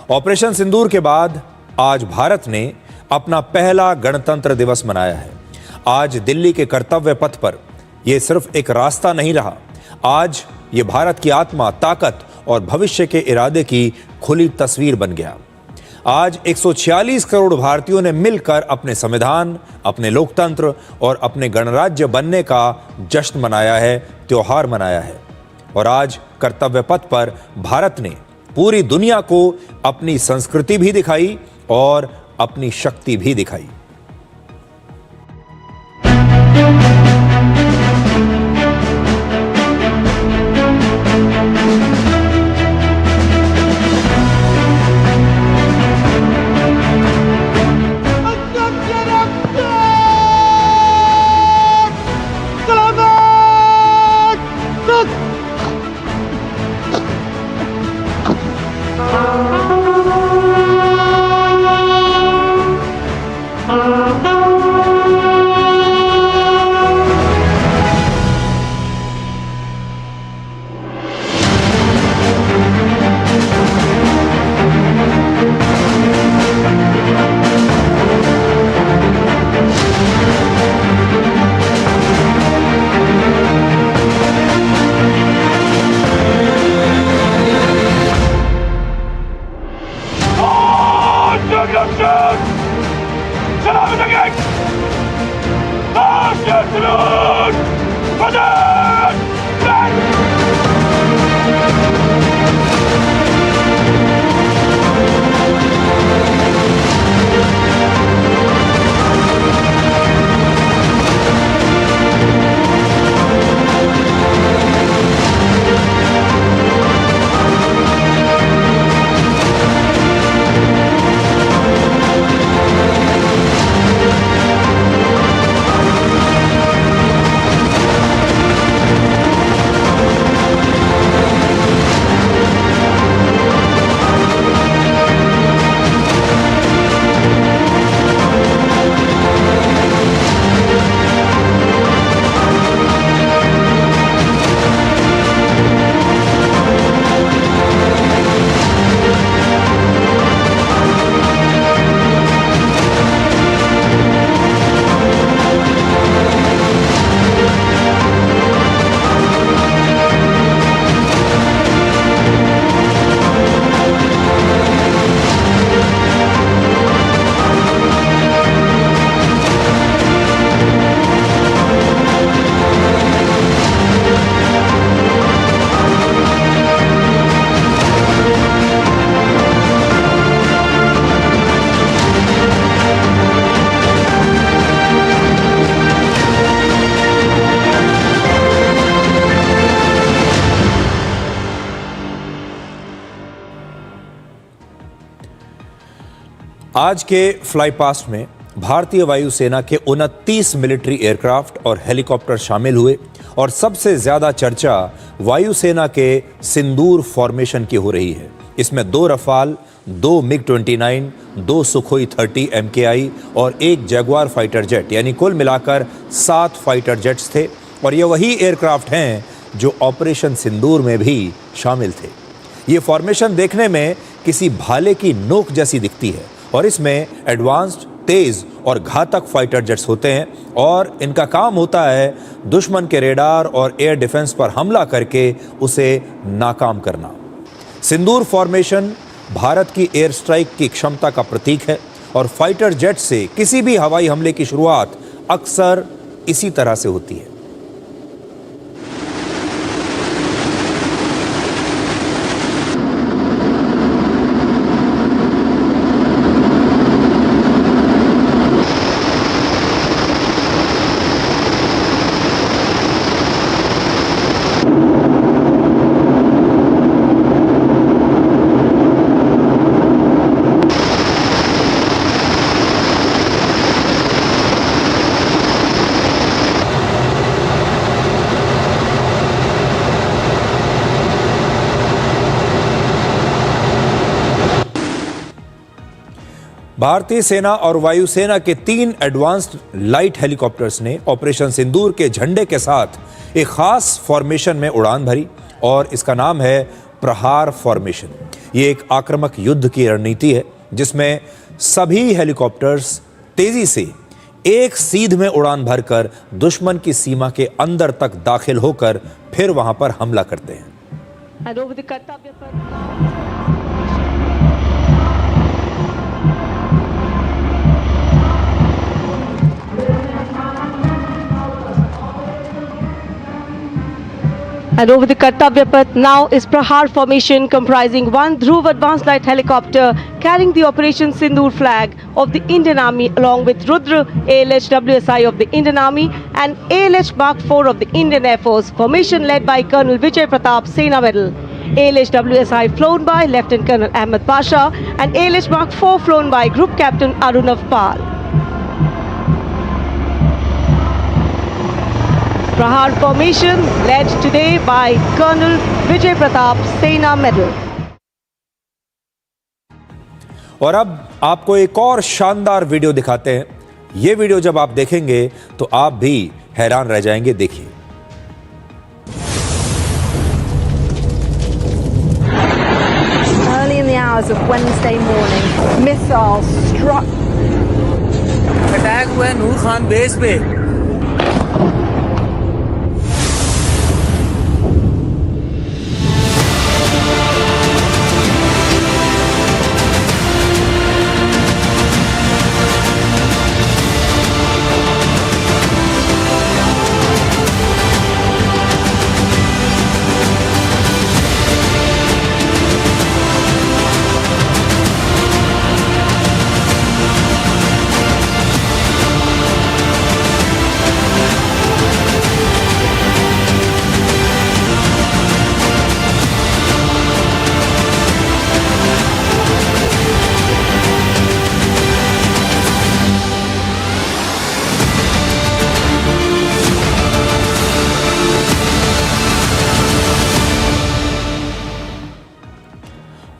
Operation सिंदूर के बाद आज भारत ने अपना पहला गणतंत्र दिवस मनाया है। आज दिल्ली के कर्तव्य पथ पर यह सिर्फ एक रास्ता नहीं रहा, आज ये भारत की आत्मा, ताकत और भविष्य के इरादे की खुली तस्वीर बन गया। आज 146 करोड़ भारतीयों ने मिलकर अपने संविधान, अपने लोकतंत्र और अपने गणराज्य बनने का जश्न मनाया है, त्योहार मनाया है। और आज कर्तव्य पथ पर भारत ने पूरी दुनिया को अपनी संस्कृति भी दिखाई और अपनी शक्ति भी दिखाई। आज के फ्लाई पास्ट में भारतीय वायुसेना के 29 मिलिट्री एयरक्राफ्ट और हेलीकॉप्टर शामिल हुए और सबसे ज्यादा चर्चा वायुसेना के सिंदूर फॉर्मेशन की हो रही है। इसमें 2 रफाल, 2 MiG-29, 2 सुखोई 30 MKI और 1 जगुआर फाइटर जेट, यानी कुल मिलाकर 7 फाइटर जेट्स थे। और ये वही एयरक्राफ्ट हैं जो ऑपरेशन सिंदूर में भी शामिल थे। ये फॉर्मेशन देखने में किसी भाले की नोक जैसी दिखती है और इसमें एडवांस्ड, तेज और घातक फाइटर जेट्स होते हैं और इनका काम होता है दुश्मन के रेडार और एयर डिफेंस पर हमला करके उसे नाकाम करना। सिंदूर फॉर्मेशन भारत की एयर स्ट्राइक की क्षमता का प्रतीक है और फाइटर जेट से किसी भी हवाई हमले की शुरुआत अक्सर इसी तरह से होती है। भारतीय सेना और वायुसेना के 3 एडवांस्ड लाइट हेलीकॉप्टर्स ने ऑपरेशन सिंदूर के झंडे के साथ एक खास फॉर्मेशन में उड़ान भरी और इसका नाम है प्रहार फॉर्मेशन। ये एक आक्रामक युद्ध की रणनीति है जिसमें सभी हेलीकॉप्टर्स तेजी से एक सीध में उड़ान भरकर दुश्मन की सीमा के अंदर तक दाखिल होकर फिर वहां पर हमला करते हैं। And over the Kartavya Path now is Prahar formation comprising one Dhruv advanced light helicopter carrying the Operation Sindoor flag of the Indian Army along with Rudra ALH WSI of the Indian Army and ALH Mark 4 of the Indian Air Force. Formation led by Colonel Vijay Pratap Sena Medal. ALH WSI flown by Lieutenant Colonel Ahmed Pasha and ALH Mark 4 flown by Group Captain Arunav Pal. Prahar formation led today by Colonel Vijay Pratap Sena Medal. और अब आपको एक और शानदार video दिखाते हैं। ये video जब आप देखेंगे तो आप भी हैरान रह जाएंगे। देखिए। Early in the hours of Wednesday morning, missiles struck. Attack हुआ नूर खान बेस पे।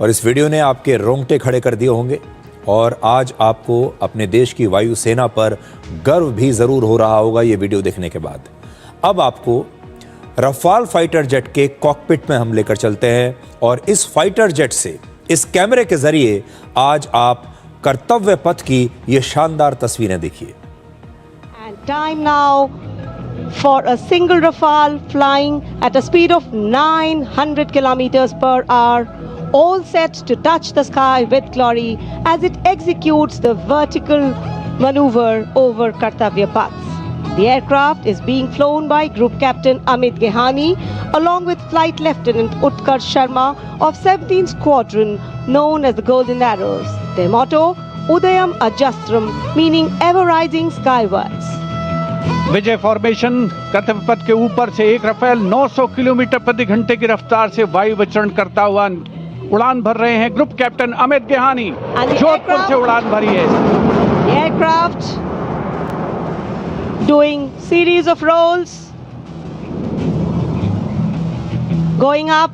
और इस वीडियो ने आपके रोंगटे खड़े कर दिए होंगे और आज आपको अपने देश की वायुसेना पर गर्व भी जरूर हो रहा होगा ये वीडियो देखने के बाद। अब आपको रफाल फाइटर जेट के कॉकपिट में हम लेकर चलते हैं और इस फाइटर जेट से इस कैमरे के जरिए आज आप कर्तव्य पथ की ये शानदार तस्वीरें देखिए। And time now for a single Rafale flying at a speed of 900 kilometers per hour, all set to touch the sky with glory as it executes the vertical maneuver over Kartavya Paths. The aircraft is being flown by Group Captain Amit Gehani along with Flight Lieutenant Utkarsh Sharma of 17th Squadron known as the Golden Arrows. Their motto, Udayam Ajastram, meaning ever rising skywards. Vijay formation कर्तव्य पथ के ऊपर से एक Rafale 900 kilometre प्रति घंटे की रफ्तार से वायु विचरण करता हुआ उड़ान भर रहे हैं ग्रुप कैप्टन अमित गेहानी जोधपुर से उड़ान भरी है। The aircraft doing series of rolls, going up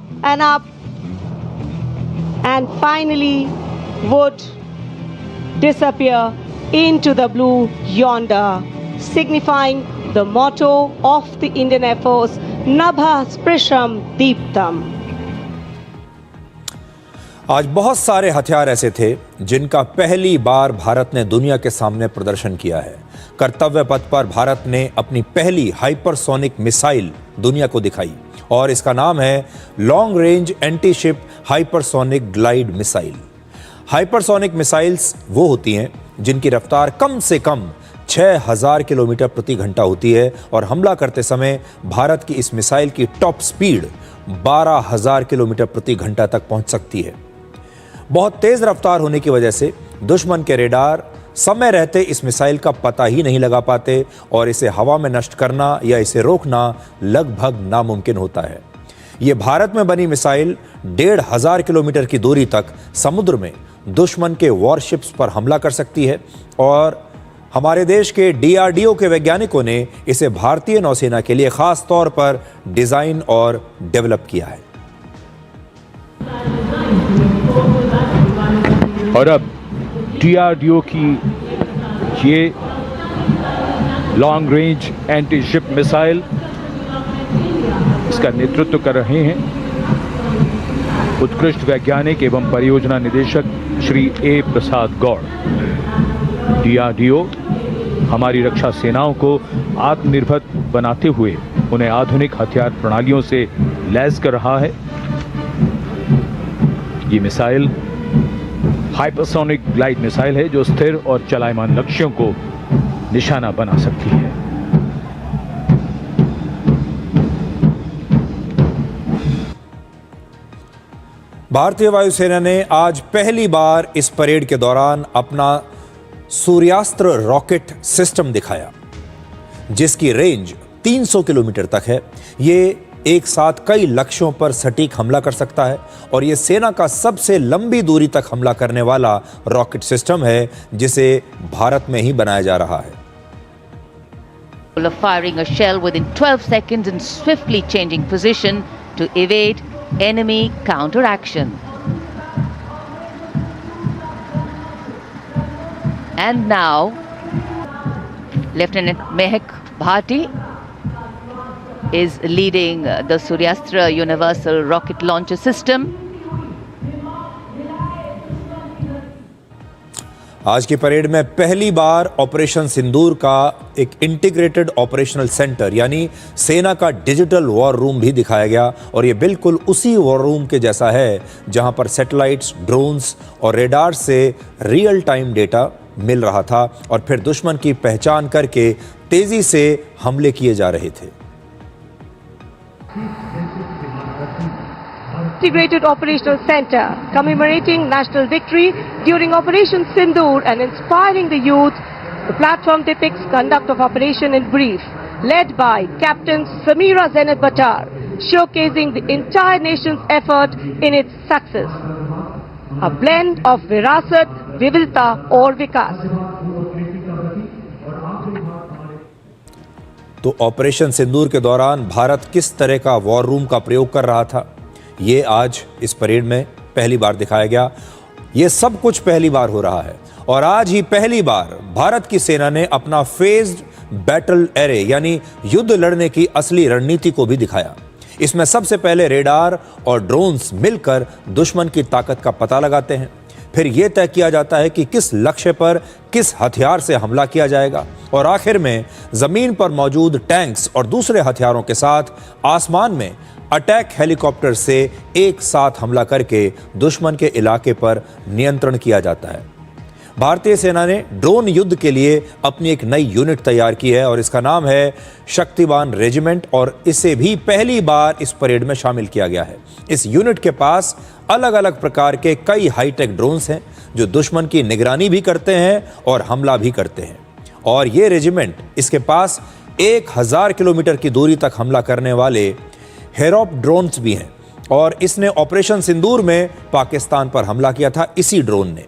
and finally would disappear into the blue yonder, signifying the motto of the Indian Air Force, Nabha Sprisham Deeptam. आज बहुत सारे हथियार ऐसे थे जिनका पहली बार भारत ने दुनिया के सामने प्रदर्शन किया है। कर्तव्य पथ पर भारत ने अपनी पहली हाइपरसोनिक मिसाइल दुनिया को दिखाई और इसका नाम है long range anti ship hypersonic glide missile. Hypersonic missiles वो होती हैं जिनकी रफ्तार कम से कम 6000 किलोमीटर प्रति घंटा होती है और हमला करते समय भारत की इस मिसाइल की टॉप स्पीड 12000 किलोमीटर प्रति घंटा तक पहुंच सकती है। बहुत तेज रफ्तार होने की वजह से दुश्मन के रेडार समय रहते इस मिसाइल का पता ही नहीं लगा पाते और इसे हवा में नष्ट करना या इसे रोकना लगभग नामुमकिन होता है। ये भारत में बनी मिसाइल 1500 किलोमीटर की दूरी तक समुद्र में दुश्मन के वॉरशिप्स पर हमला कर सकती है और हमारे देश के DRDO के वैज्ञानिकों ने इसे भारतीय नौसेना के लिए खास तौर पर डिजाइन और डेवलप किया है। और अब DRDO की ये long range anti ship missile इसका नेतृत्व कर रहे हैं उत्कृष्ट वैज्ञानिक एवं परियोजना निदेशक श्री ए प्रसाद गौड़। DRDO हमारी रक्षा सेनाओं को आत्मनिर्भर बनाते हुए उन्हें आधुनिक हथियार प्रणालियों से लैस कर रहा है। ये मिसाइल हाइपरसोनिक ग्लाइड मिसाइल है जो स्थिर और चलायमान लक्ष्यों को निशाना बना सकती है। भारतीय वायुसेना ने आज पहली बार इस परेड के दौरान अपना सूर्यास्त्र रॉकेट सिस्टम दिखाया, जिसकी रेंज 300 किलोमीटर तक है। ये एक साथ कई लक्ष्यों पर सटीक हमला कर सकता है और यह सेना का सबसे लंबी दूरी तक हमला करने वाला रॉकेट सिस्टम है, जिसे भारत में ही बनाया जा रहा है। Firing a shell within 12 seconds and swiftly changing position to evade enemy counteraction. And now, Lieutenant Mehak Bhati is leading the Suryastra Universal Rocket Launcher System. आज की परेड में पहली बार ऑपरेशन सिंदूर का एक इंटीग्रेटेड ऑपरेशनल सेंटर यानी सेना का digital war room भी दिखाया गया और ये बिल्कुल उसी वॉर रूम के जैसा है जहां पर सैटेलाइट्स, ड्रोन्स और रेडार से रियल टाइम डेटा मिल रहा था और फिर दुश्मन की पहचान करके तेजी से हमले किए जा रहे थे। Integrated Operational Center, commemorating national victory during Operation Sindoor and inspiring the youth. The platform depicts conduct of operation in brief, led by Captain Samira Zenat Batar, showcasing the entire nation's effort in its success. A blend of Virasat, Vividta और विकास। तो operation सिंदूर के दौरान भारत किस तरह का war room का प्रयोग कर रहा था, ये आज इस परेड में पहली बार दिखाया गया। ये सब कुछ पहली बार हो रहा है और आज ही पहली बार भारत की सेना ने अपना फेज्ड बैटल एरे यानी युद्ध लड़ने की असली रणनीति को भी दिखाया। इसमें सबसे पहले रेडार और ड्रोन्स मिलकर दुश्मन की ताकत का पता लगाते हैं। फिर यह तय किया जाता है कि किस लक्ष्य पर किस हथियार से हमला किया जाएगा और आखिर में जमीन पर मौजूद टैंक्स और दूसरे हथियारों के साथ आसमान में अटैक हेलीकॉप्टर से एक साथ हमला करके दुश्मन के इलाके पर नियंत्रण किया जाता है। भारतीय सेना ने ड्रोन युद्ध के लिए अपनी एक नई यूनिट तैयार की है और इसका नाम है शक्तिवान रेजिमेंट और इसे भी पहली बार इस परेड में शामिल किया गया है। इस यूनिट के पास अलग अलग प्रकार के कई हाईटेक ड्रोन्स हैं जो दुश्मन की निगरानी भी करते हैं और हमला भी करते हैं। और ये रेजिमेंट इसके पास 1000 किलोमीटर की दूरी तक हमला करने वाले हेरोप ड्रोन्स भी हैं और इसने ऑपरेशन सिंदूर में पाकिस्तान पर हमला किया था इसी ड्रोन ने।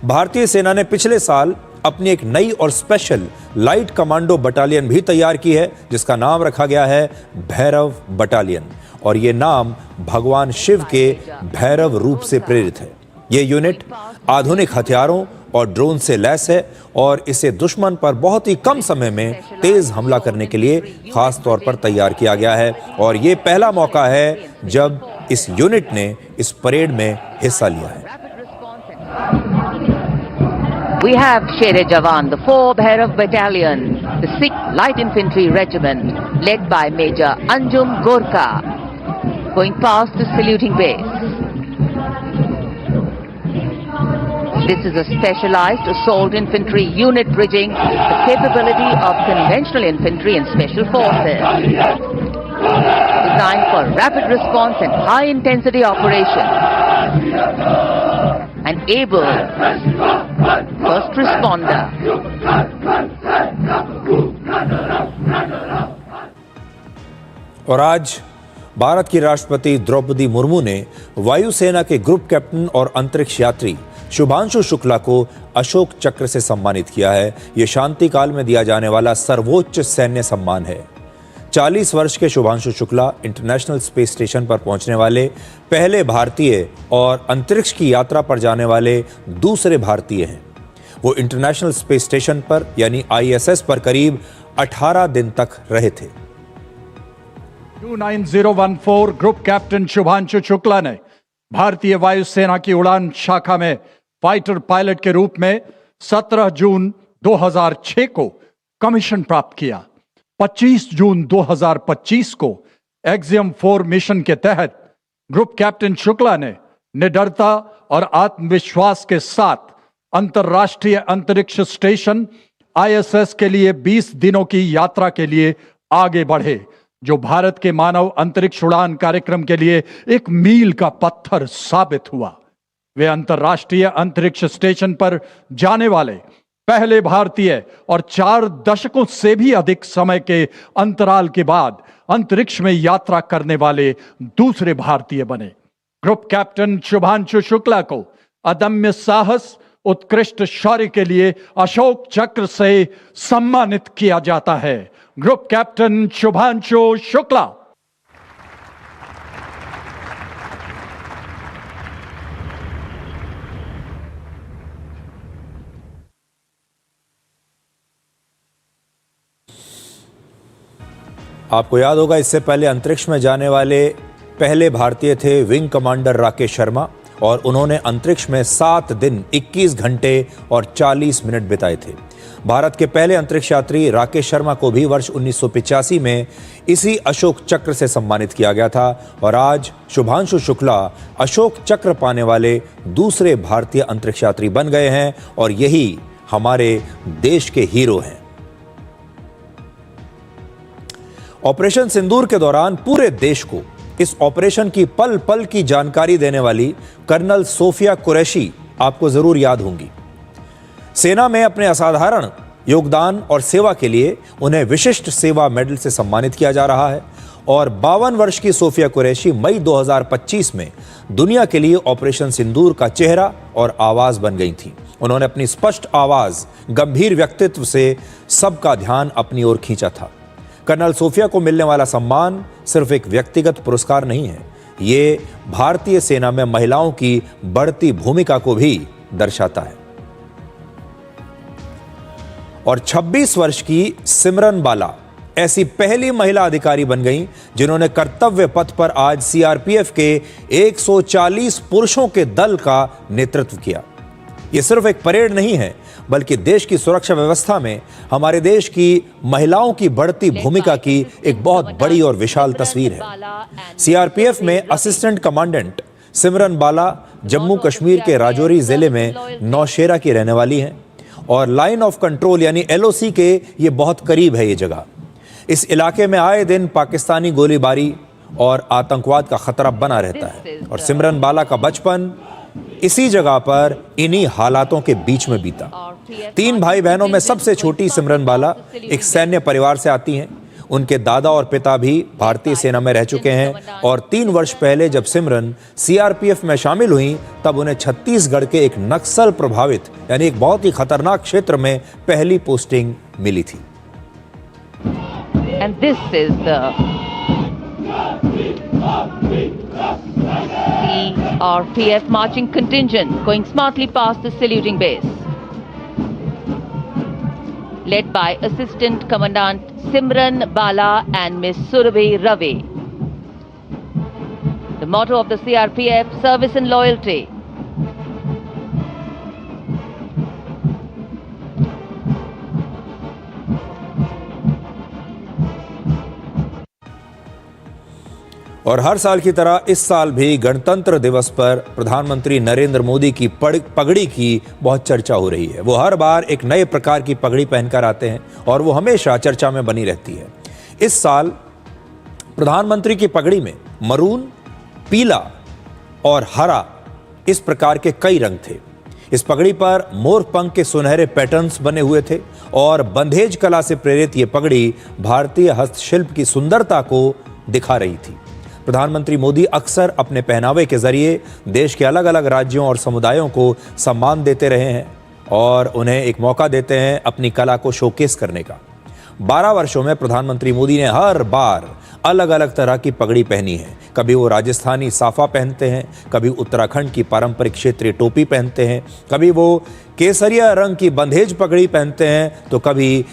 भारतीय सेना ने पिछले साल अपनी एक नई और स्पेशल लाइट कमांडो बटालियन भी तैयार की है जिसका नाम रखा गया है भैरव बटालियन और ये नाम भगवान शिव के भैरव रूप से प्रेरित है। ये यूनिट आधुनिक हथियारों और ड्रोन से लैस है और इसे दुश्मन पर बहुत ही कम समय में तेज हमला करने के लिए खास तौर पर तैयार किया गया है और ये पहला मौका है जब इस यूनिट ने इस परेड में हिस्सा लिया है। We have Sher Jawan, the 4 Bhairav Battalion, the 6th Light Infantry Regiment, led by Major Anjum Gorka, going past the saluting base. This is a specialized assault infantry unit bridging the capability of conventional infantry and special forces. Designed for rapid response and high intensity operation. An able first responder. और आज भारत की राष्ट्रपति द्रौपदी मुर्मू ने वायुसेना के group captain और अंतरिक्ष यात्री शुभांशु शुक्ला को अशोक चक्र से सम्मानित किया है। यह शांति काल में दिया जाने वाला सर्वोच्च सैन्य सम्मान है। 40 वर्ष के Shubhanshu Shukla international space station पर पहुंचने वाले पहले भारतीय और अंतरिक्ष की यात्रा पर जाने वाले दूसरे भारतीय हैं। वो इंटरनेशनल स्पेस स्टेशन पर यानी ISS पर करीब 18 दिन तक रहे थे। 29014 ग्रुप कैप्टन शुभांशु शुक्ला ने भारतीय वायुसेना की उड़ान शाखा में फाइटर पायलट के रूप में 17 जून 2006 को कमीशन प्राप्त किया। 25 जून 2025 को एक्सियम 4 मिशन के तहत ग्रुप कैप्टन शुक्ला ने निडरता और आत्मविश्वास के साथ अंतर्राष्ट्रीय अंतरिक्ष स्टेशन ISS के लिए 20 दिनों की यात्रा के लिए आगे बढ़े, जो भारत के मानव अंतरिक्ष उड़ान कार्यक्रम के लिए एक मील का पत्थर साबित हुआ। वे अंतर्राष्ट्रीय अंतरिक्ष स्टेशन पर जाने वाले पहले भारतीय और 4 दशकों से भी अधिक समय के अंतराल के बाद अंतरिक्ष में यात्रा करने वाले दूसरे भारतीय बने। ग्रुप कैप्टन शुभांशु शुक्ला को अदम्य साहस, उत्कृष्ट शौर्य के लिए अशोक चक्र से सम्मानित किया जाता है। Group captain Shubhanshu Shukla. आपको याद होगा, इससे पहले अंतरिक्ष में जाने वाले पहले भारतीय थे विंग कमांडर राकेश शर्मा, और उन्होंने अंतरिक्ष में 7 दिन 21 घंटे और 40 मिनट बिताए थे। भारत के पहले अंतरिक्ष यात्री राकेश शर्मा को भी वर्ष 1985 में इसी अशोक चक्र से सम्मानित किया गया था, और आज शुभांशु शुक्ला अशोक चक्र पाने वाले दूसरे भारतीय अंतरिक्ष यात्री बन गए हैं, और यही हमारे देश के हीरो हैं। ऑपरेशन सिंदूर के दौरान पूरे देश को इस ऑपरेशन की पल पल की जानकारी देने वाली कर्नल सोफिया कुरैशी आपको जरूर याद होंगी। सेना में अपने असाधारण योगदान और सेवा के लिए उन्हें विशिष्ट सेवा मेडल से सम्मानित किया जा रहा है, और 52 वर्ष की सोफिया कुरैशी मई 2025 में दुनिया के लिए ऑपरेशन सिंदूर का चेहरा और आवाज बन गई थी। उन्होंने अपनी स्पष्ट आवाज, गंभीर व्यक्तित्व से सबका ध्यान अपनी ओर खींचा था। कर्नल सोफिया को मिलने वाला सम्मान सिर्फ एक व्यक्तिगत पुरस्कार नहीं है, ये भारतीय सेना में महिलाओं की बढ़ती भूमिका को भी दर्शाता है। और 26 वर्ष की सिमरन बाला ऐसी पहली महिला अधिकारी बन गई जिन्होंने कर्तव्य पथ पर आज CRPF के 140 पुरुषों के दल का नेतृत्व किया। यह सिर्फ एक परेड नहीं है, बल्कि देश की सुरक्षा व्यवस्था में हमारे देश की महिलाओं की बढ़ती भूमिका की एक बहुत बड़ी और विशाल तस्वीर है। CRPF में असिस्टेंट कमांडेंट सिमरन बाला जम्मू कश्मीर के राजौरी जिले में नौशेरा की रहने वाली हैं, और लाइन ऑफ कंट्रोल यानी LOC के ये बहुत करीब है ये जगह। इस इलाके में आए दिन पाकिस्तानी गोलीबारी और आतंकवाद का खतरा बना रहता है, और सिमरन बाला का बचपन इसी जगह पर इन्हीं हालातों के बीच में बीता। 3 भाई बहनों में सबसे छोटी सिमरन बाला एक सैन्य परिवार से आती हैं। उनके दादा और पिता भी भारतीय सेना में रह चुके हैं, और 3 वर्ष पहले जब सिमरन CRPF में शामिल हुई तब उन्हें छत्तीसगढ़ के एक नक्सल प्रभावित यानी एक बहुत ही खतरनाक क्षेत्र में पहली पोस्टिंग मिली थी। And this is the CRPF marching contingent going smartly past the saluting base, led by Assistant Commandant Simran Bala and Miss Surabhi Ravi. The motto of the CRPF, service and loyalty. और हर साल की तरह इस साल भी गणतंत्र दिवस पर प्रधानमंत्री नरेंद्र मोदी की पगड़ी की बहुत चर्चा हो रही है। वो हर बार एक नए प्रकार की पगड़ी पहनकर आते हैं और वो हमेशा चर्चा में बनी रहती है। इस साल प्रधानमंत्री की पगड़ी में मरून, पीला और हरा इस प्रकार के कई रंग थे। इस पगड़ी पर मोर पंख के सुनहरे पैटर्न्स बने हुए थे और बंधेज कला से प्रेरित ये पगड़ी भारतीय हस्तशिल्प की सुंदरता को दिखा रही थी। प्रधानमंत्री मोदी अक्सर अपने पहनावे के जरिए देश के अलग अलग राज्यों और समुदायों को सम्मान देते रहे हैं और उन्हें एक मौका देते हैं अपनी कला को शोकेस करने का। 12 वर्षों में प्रधानमंत्री मोदी ने हर बार अलग अलग तरह की पगड़ी पहनी है। कभी वो राजस्थानी साफा पहनते हैं, कभी उत्तराखंड की पारंपरिक क्षेत्रीय टोपी पहनते हैं, कभी वो केसरिया रंग की बंधेज पगड़ी पहनते हैं, तो कभी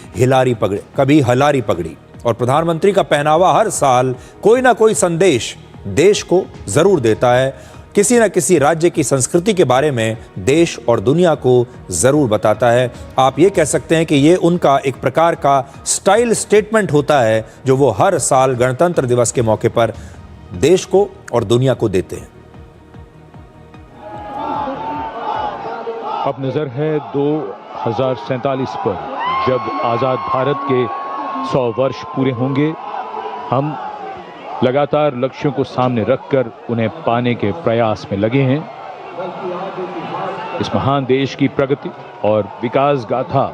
हलारी पगड़ी। और प्रधानमंत्री का पहनावा हर साल कोई ना कोई संदेश देश को जरूर देता है। किसी न किसी राज्य की संस्कृति के बारे में देश और दुनिया को जरूर बताता है। आप ये कह सकते हैं कि ये उनका एक प्रकार का स्टाइल स्टेटमेंट होता है जो वो हर साल गणतंत्र दिवस के मौके पर देश को और दुनिया को देते हैं। अब नजर है 2047 पर, जब आजाद भारत के 100 वर्ष पूरे होंगे। हम लगातार लक्ष्यों को सामने रखकर उन्हें पाने के प्रयास में लगे हैं। इस महान देश की प्रगति और विकास गाथा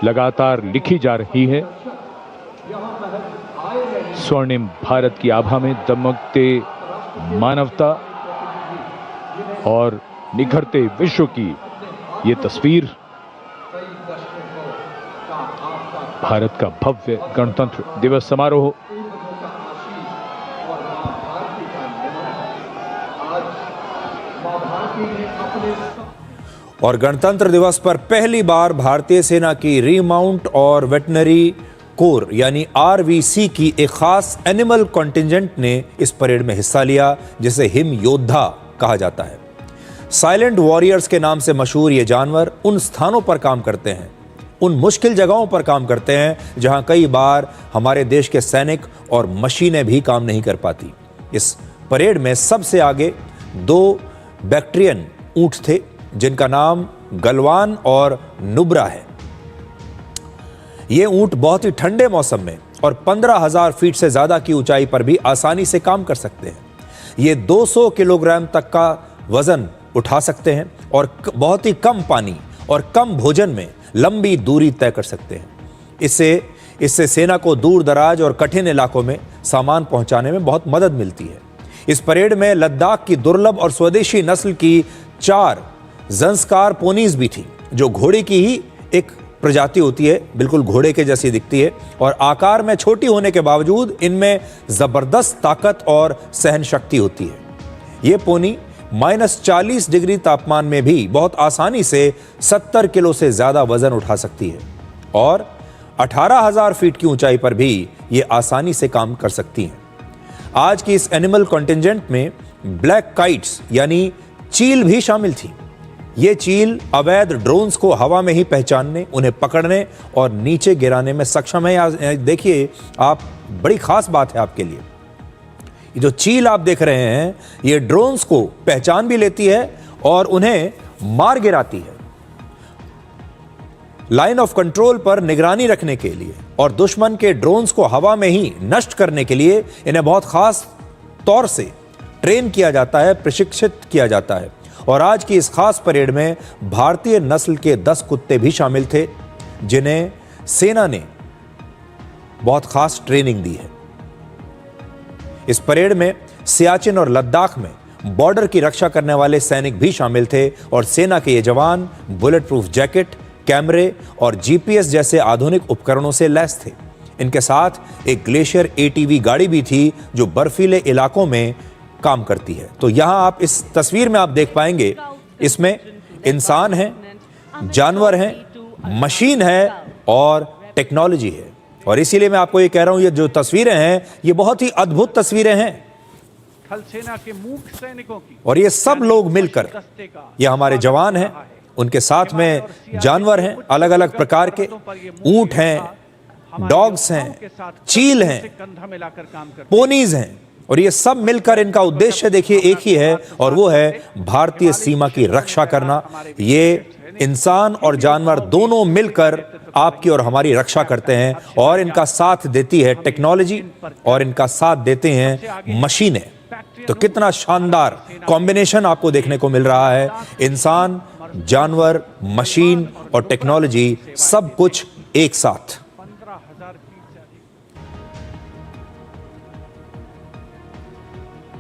लगातार लिखी जा रही है। स्वर्णिम भारत की आभा में दमकते मानवता और निखरते विश्व की ये तस्वीर भारत का भव्य गणतंत्र दिवस समारोह। और गणतंत्र दिवस पर पहली बार भारतीय सेना की रीमाउंट और वेटनरी कोर यानी आरवीसी की एक खास एनिमल कॉन्टिंजेंट ने इस परेड में हिस्सा लिया, जिसे हिम योद्धा कहा जाता है। साइलेंट वॉरियर्स के नाम से मशहूर ये जानवर उन स्थानों पर काम करते हैं, उन मुश्किल जगहों पर काम करते हैं जहां कई बार हमारे देश के सैनिक और मशीनें भी काम नहीं कर पाती। इस परेड में सबसे आगे 2 बैक्ट्रियन ऊंट थे जिनका नाम गलवान और नुब्रा है। ये ऊंट बहुत ही ठंडे मौसम में और 15,000 फीट से ज्यादा की ऊंचाई पर भी आसानी से काम कर सकते हैं। ये 200 किलोग्राम तक का वजन उठा सकते हैं और बहुत ही कम पानी और कम भोजन में लंबी दूरी तय कर सकते हैं। इससे सेना को दूर दराज और कठिन इलाकों में सामान पहुंचाने में बहुत मदद मिलती है। इस परेड में लद्दाख की दुर्लभ और स्वदेशी नस्ल की 4 ज़ंस्कार पोनीज भी थी, जो घोड़े की ही एक प्रजाति होती है, बिल्कुल घोड़े के जैसी दिखती है और आकार में छोटी होने के बावजूद इनमें जबरदस्त ताकत और सहन शक्ति होती है। ये पोनी -40 डिग्री तापमान में भी बहुत आसानी से 70 किलो से ज्यादा वजन उठा सकती है और 18,000 फीट की ऊंचाई पर भी ये आसानी से काम कर सकती हैं। आज की इस एनिमल कॉन्टिंजेंट में ब्लैक काइट्स यानी चील भी शामिल थी। ये चील अवैध ड्रोन्स को हवा में ही पहचानने, उन्हें पकड़ने और नीचे गिराने में सक्षम है। देखिए आप, बड़ी खास बात है आपके लिए, ये जो चील आप देख रहे हैं ये ड्रोन्स को पहचान भी लेती है और उन्हें मार गिराती है। लाइन ऑफ कंट्रोल पर निगरानी रखने के लिए और दुश्मन के ड्रोन्स को हवा में ही नष्ट करने के लिए इन्हें बहुत खास तौर से ट्रेन किया जाता है, प्रशिक्षित किया जाता है। और आज की इस खास परेड में भारतीय नस्ल के 10 कुत्ते भी शामिल थे जिन्हें सेना ने बहुत खास ट्रेनिंग दी है। इस परेड में सियाचिन और लद्दाख में बॉर्डर की रक्षा करने वाले सैनिक भी शामिल थे और सेना के ये जवान बुलेट प्रूफ जैकेट, कैमरे और जीपीएस जैसे आधुनिक उपकरणों से लैस थे। इनके साथ एक ग्लेशियर एटीवी गाड़ी भी थी जो बर्फीले इलाकों में काम करती है। तो यहां आप इस तस्वीर में आप देख पाएंगे, इसमें इंसान हैं, जानवर हैं, मशीन है और टेक्नोलॉजी है। और इसीलिए मैं आपको ये कह रहा हूं, ये जो तस्वीरें हैं ये बहुत ही अद्भुत तस्वीरें हैं। थल सेना के मूक सैनिकों की और ये सब लोग मिलकर, ये हमारे जवान हैं, उनके साथ में जानवर हैं, अलग अलग प्रकार के ऊंट हैं, डॉग्स हैं, चील हैं, पोनीज हैं और ये सब मिलकर इनका उद्देश्य देखिए एक ही है और वो है भारतीय सीमा की रक्षा करना। ये इंसान और जानवर दोनों मिलकर आपकी और हमारी रक्षा करते हैं और इनका साथ देती है टेक्नोलॉजी और इनका साथ देते हैं मशीनें। तो कितना शानदार कॉम्बिनेशन आपको देखने को मिल रहा है। इंसान, जानवर, मशीन और टेक्नोलॉजी सब कुछ एक साथ।